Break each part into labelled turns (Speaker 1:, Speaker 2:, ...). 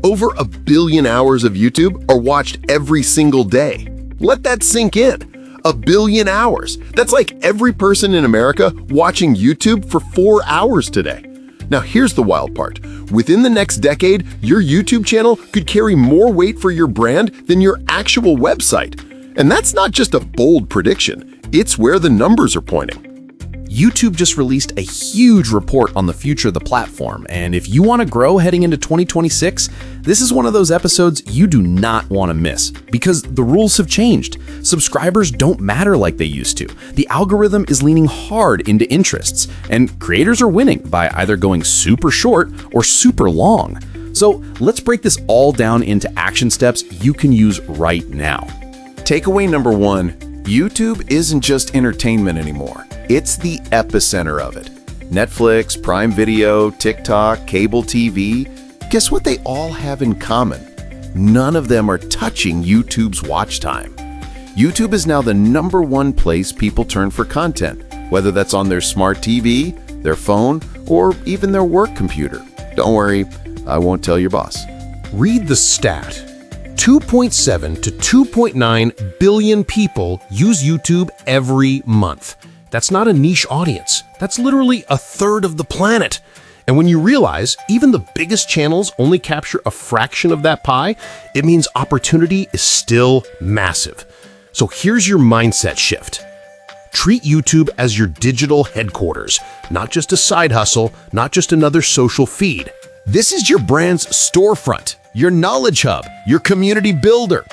Speaker 1: Over 1 billion hours of YouTube are watched every single day. Let that sink in. 1 billion hours. That's like every person in America watching YouTube for 4 hours today. Now here's the wild part. Within the next decade, your YouTube channel could carry more weight for your brand than your actual website. And that's not just a bold prediction. It's where the numbers are pointing.
Speaker 2: YouTube just released a huge report on the future of the platform, and if you want to grow heading into 2026, this is one of those episodes you do not want to miss, because the rules have changed. Subscribers don't matter like they used to. The algorithm is leaning hard into interests, and creators are winning by either going super short or super long. So let's break this all down into action steps you can use right now.
Speaker 3: Takeaway number 1, YouTube isn't just entertainment anymore. It's the epicenter of it. Netflix, Prime Video, TikTok, cable TV. Guess what they all have in common? None of them are touching YouTube's watch time. YouTube is now the #1 place people turn for content, whether that's on their smart TV, their phone, or even their work computer. Don't worry, I won't tell your boss.
Speaker 4: Read the stat. 2.7 to 2.9 billion people use YouTube every month. That's not a niche audience. That's literally a third of the planet. And when you realize even the biggest channels only capture a fraction of that pie, it means opportunity is still massive. So here's your mindset shift. Treat YouTube as your digital headquarters, not just a side hustle, not just another social feed. This is your brand's storefront, your knowledge hub, your community builder.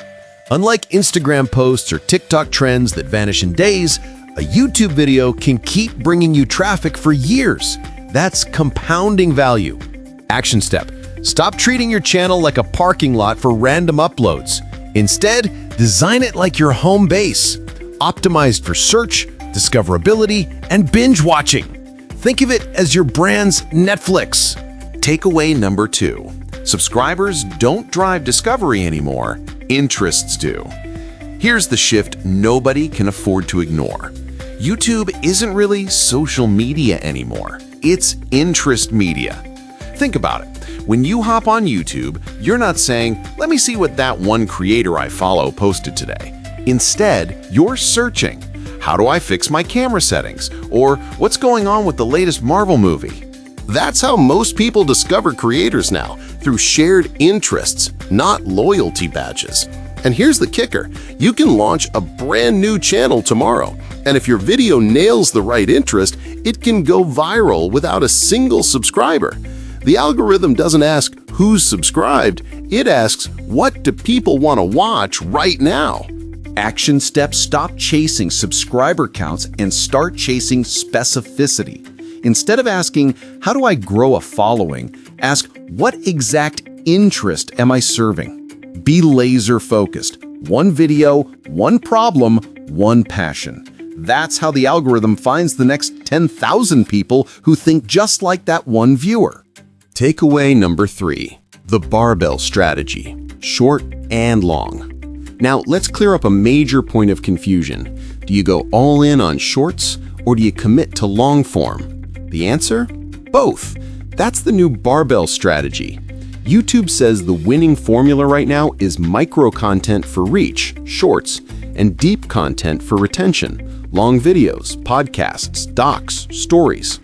Speaker 4: Unlike Instagram posts or TikTok trends that vanish in days, a YouTube video can keep bringing you traffic for years. That's compounding value. Action step. Stop treating your channel like a parking lot for random uploads. Instead, design it like your home base, optimized for search, discoverability, and binge watching. Think of it as your brand's Netflix.
Speaker 3: Takeaway number 2, subscribers don't drive discovery anymore, interests do. Here's the shift nobody can afford to ignore. YouTube isn't really social media anymore. It's interest media. Think about it. When you hop on YouTube, you're not saying, let me see what that one creator I follow posted today. Instead, you're searching, how do I fix my camera settings? Or what's going on with the latest Marvel movie?
Speaker 1: That's how most people discover creators now, through shared interests, not loyalty badges. And here's the kicker, you can launch a brand new channel tomorrow, and if your video nails the right interest, it can go viral without a single subscriber. The algorithm doesn't ask who's subscribed, it asks what do people want to watch right now.
Speaker 2: Action steps: stop chasing subscriber counts and start chasing specificity. Instead of asking, how do I grow a following? Ask, what exact interest am I serving? Be laser focused. One video, one problem, one passion. That's how the algorithm finds the next 10,000 people who think just like that one viewer.
Speaker 1: Takeaway number 3, the barbell strategy, short and long. Now let's clear up a major point of confusion. Do you go all in on shorts or do you commit to long form? The answer? Both. That's the new barbell strategy. YouTube says the winning formula right now is micro content for reach, shorts, and deep content for retention, long videos, podcasts, docs, stories.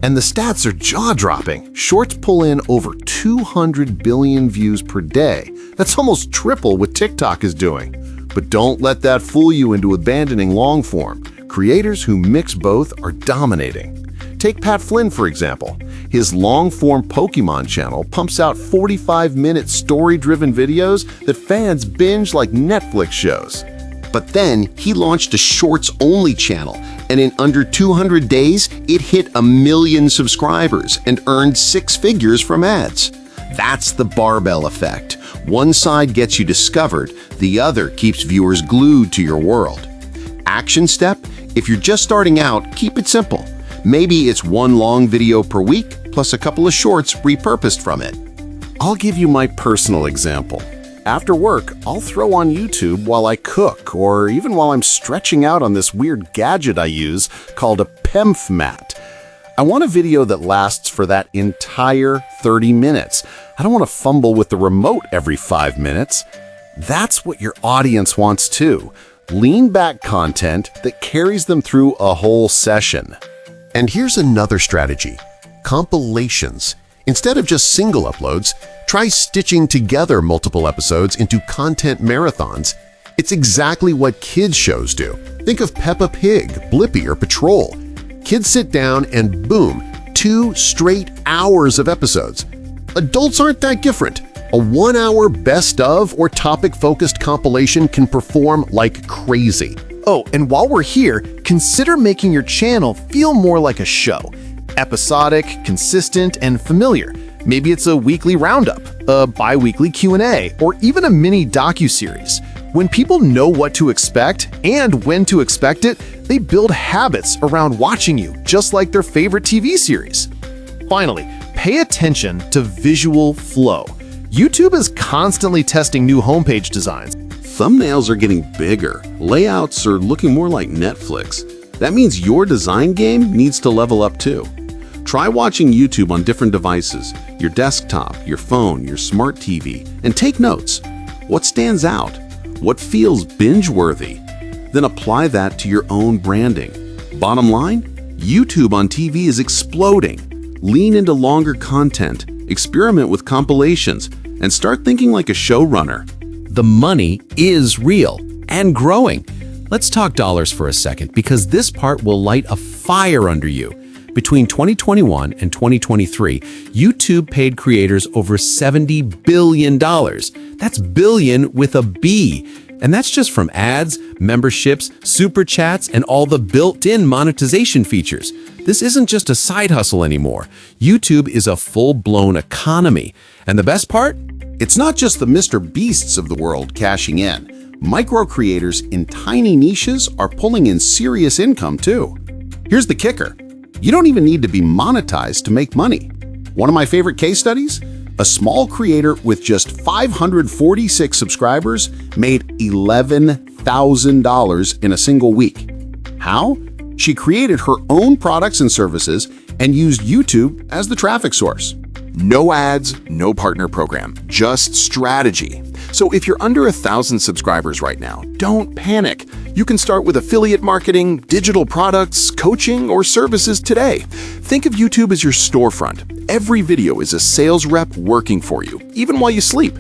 Speaker 1: And the stats are jaw-dropping. Shorts pull in over 200 billion views per day. That's almost triple what TikTok is doing. But don't let that fool you into abandoning long form. Creators who mix both are dominating. Take Pat Flynn, for example. His long-form Pokemon channel pumps out 45-minute story-driven videos that fans binge like Netflix shows. But then he launched a shorts-only channel, and in under 200 days, it hit 1 million subscribers and earned 6 figures from ads. That's the barbell effect. One side gets you discovered, the other keeps viewers glued to your world. Action step: if you're just starting out, keep it simple. Maybe it's one long video per week, plus a couple of shorts repurposed from it. I'll give you my personal example. After work, I'll throw on YouTube while I cook, or even while I'm stretching out on this weird gadget I use called a PEMF mat. I want a video that lasts for that entire 30 minutes.
Speaker 2: I don't want to fumble with the remote every 5 minutes. That's what your audience wants too. Lean back content that carries them through a whole session.
Speaker 4: And here's another strategy: compilations. Instead of just single uploads, try stitching together multiple episodes into content marathons. It's exactly what kids' shows do. Think of Peppa Pig, Blippi, or Patrol. Kids sit down and boom, 2 straight hours of episodes. Adults aren't that different. A 1-hour best of or topic-focused compilation can perform like crazy.
Speaker 2: Oh, and while we're here, consider making your channel feel more like a show. Episodic, consistent, and familiar. Maybe it's a weekly roundup, a bi-weekly Q&A, or even a mini docuseries. When people know what to expect and when to expect it, they build habits around watching you, just like their favorite TV series. Finally, pay attention to visual flow. YouTube is constantly testing new homepage designs.
Speaker 1: Thumbnails are getting bigger. Layouts are looking more like Netflix. That means your design game needs to level up too. Try watching YouTube on different devices, your desktop, your phone, your smart TV, and take notes. What stands out? What feels binge-worthy? Then apply that to your own branding. Bottom line, YouTube on TV is exploding. Lean into longer content, experiment with compilations, and start thinking like a showrunner.
Speaker 2: The money is real and growing. Let's talk dollars for a second, because this part will light a fire under you. Between 2021 and 2023, YouTube paid creators over $70 billion. That's billion with a B. And that's just from ads, memberships, super chats, and all the built-in monetization features. This isn't just a side hustle anymore. YouTube is a full-blown economy. And the best part?
Speaker 1: It's not just the Mr. Beasts of the world cashing in. Micro creators in tiny niches are pulling in serious income too. Here's the kicker. You don't even need to be monetized to make money. One of my favorite case studies? A small creator with just 546 subscribers made $11,000 in a single week. How? She created her own products and services and used YouTube as the traffic source. No ads, no partner program, just strategy. So if you're under 1,000 subscribers right now, don't panic. You can start with affiliate marketing, digital products, coaching, or services today. Think of YouTube as your storefront. Every video is a sales rep working for you, even while you sleep.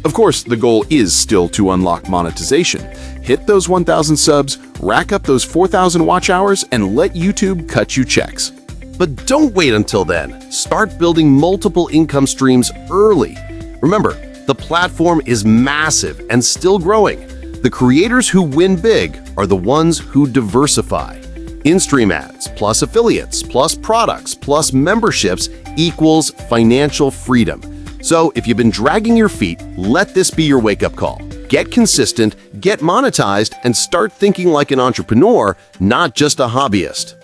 Speaker 1: Of course, the goal is still to unlock monetization. Hit those 1,000 subs, rack up those 4,000 watch hours, and let YouTube cut you checks. But don't wait until then. Start building multiple income streams early. Remember, the platform is massive and still growing. The creators who win big are the ones who diversify. In-stream ads, plus affiliates, plus products, plus memberships equals financial freedom. So if you've been dragging your feet, let this be your wake-up call. Get consistent, get monetized, and start thinking like an entrepreneur, not just a hobbyist.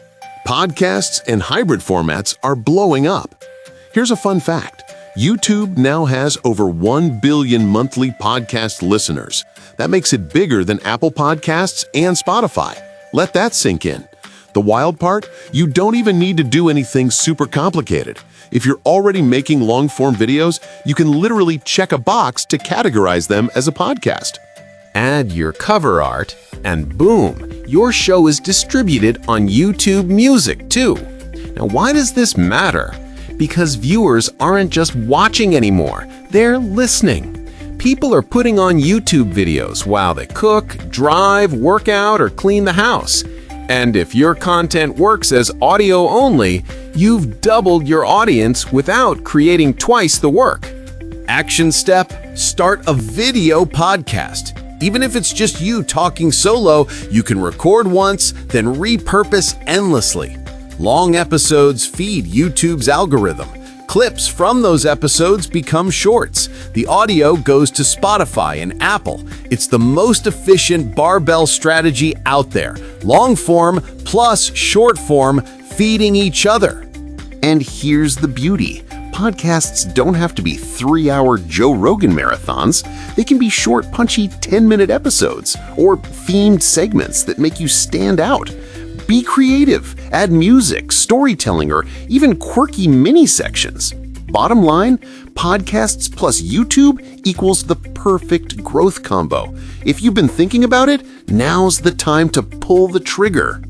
Speaker 4: Podcasts and hybrid formats are blowing up. Here's a fun fact. YouTube now has over 1 billion monthly podcast listeners. That makes it bigger than Apple Podcasts and Spotify. Let that sink in. The wild part? You don't even need to do anything super complicated. If you're already making long-form videos, you can literally check a box to categorize them as a podcast.
Speaker 1: Add your cover art, and boom, your show is distributed on YouTube Music too. Now, why does this matter? Because viewers aren't just watching anymore, they're listening. People are putting on YouTube videos while they cook, drive, work out, or clean the house. And if your content works as audio only, you've doubled your audience without creating twice the work. Action step: start a video podcast. Even if it's just you talking solo, you can record once, then repurpose endlessly. Long episodes feed YouTube's algorithm. Clips from those episodes become shorts. The audio goes to Spotify and Apple. It's the most efficient barbell strategy out there. Long form plus short form feeding each other. And here's the beauty. Podcasts don't have to be 3-hour Joe Rogan marathons. They can be short, punchy 10-minute episodes or themed segments that make you stand out. Be creative, add music, storytelling, or even quirky mini sections. Bottom line,
Speaker 3: podcasts plus YouTube equals the perfect growth combo. If you've been thinking about it, now's the time to pull the trigger.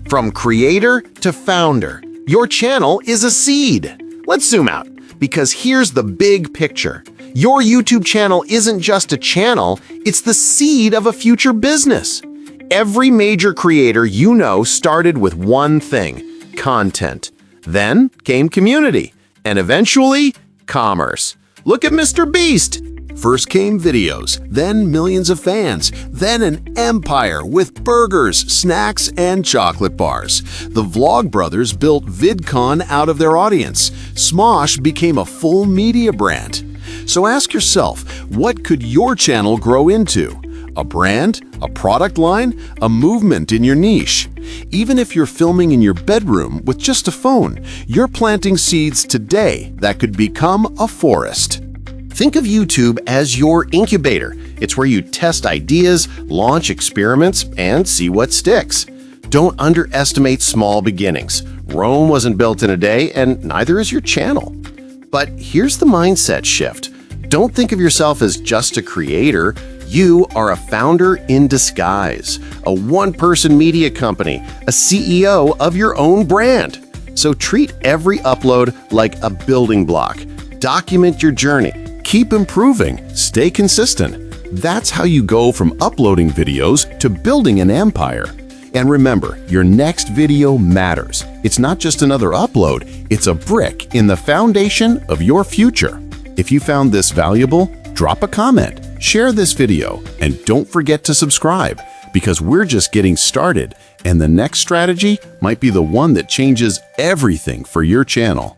Speaker 3: From creator to founder, your channel is a seed. Let's zoom out, because here's the big picture. Your YouTube channel isn't just a channel, it's the seed of a future business. Every major creator you know started with one thing: content. Then came community, and eventually, commerce. Look at Mr. Beast. First came videos, then millions of fans, then an empire with burgers, snacks, and chocolate bars. The Vlog Brothers built VidCon out of their audience. Smosh became a full media brand. So ask yourself, what could your channel grow into? A brand, a product line, a movement in your niche. Even if you're filming in your bedroom with just a phone, you're planting seeds today that could become a forest.
Speaker 4: Think of YouTube as your incubator. It's where you test ideas, launch experiments, and see what sticks. Don't underestimate small beginnings. Rome wasn't built in a day, and neither is your channel. But here's the mindset shift. Don't think of yourself as just a creator. You are a founder in disguise, a one-person media company, a CEO of your own brand. So treat every upload like a building block. Document your journey. Keep improving. Stay consistent. That's how you go from uploading videos to building an empire. And remember, your next video matters. It's not just another upload, it's a brick in the foundation of your future. If you found this valuable, drop a comment, share this video, and don't forget to subscribe, because we're just getting started, and the next strategy might be the one that changes everything for your channel.